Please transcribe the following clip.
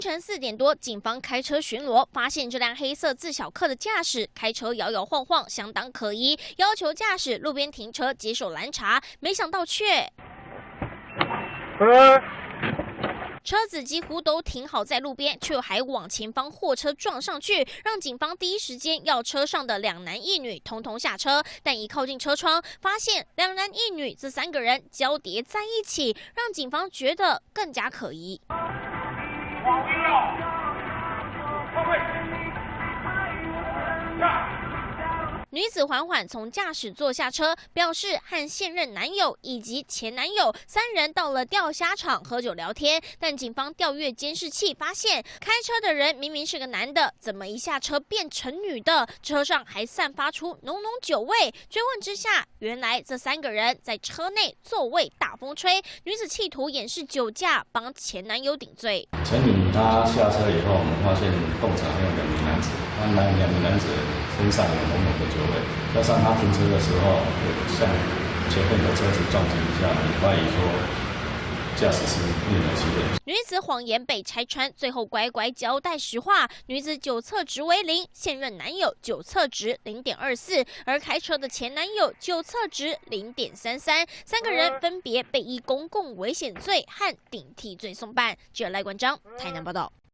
凌晨4点多，警方开车巡逻，发现这辆黑色自小客的驾驶开车摇摇晃晃，相当可疑，要求驾驶路边停车接受拦查，没想到却。车子几乎都停好在路边，却还往前方货车撞上去，让警方第一时间要车上的2男1女统统下车。但一靠近车窗，发现2男1女这3个人交叠在一起，让警方觉得更加可疑。女子缓缓从驾驶座下车，表示和现任男友以及前男友3人到了钓虾场喝酒聊天。但警方调阅监视器，发现开车的人明明是个男的，怎么一下车变成女的？车上还散发出浓浓酒味。追问之下，原来这3个人在车内座位大风吹，女子企图掩饰酒驾，帮前男友顶罪。陈女她下车以后，我们发现共场有2名男子，那2名男子身上有浓浓的酒味，加上他停车的时候向前面的车子撞击一下，怀疑说驾驶是另有其人。女子谎言被拆穿，最后乖乖交代实话。女子酒测值为0，现任男友酒测值0.24，而开车的前男友酒测值0.33，3个人分别被依公共危险罪和顶替罪送办。记者赖冠章台南报道。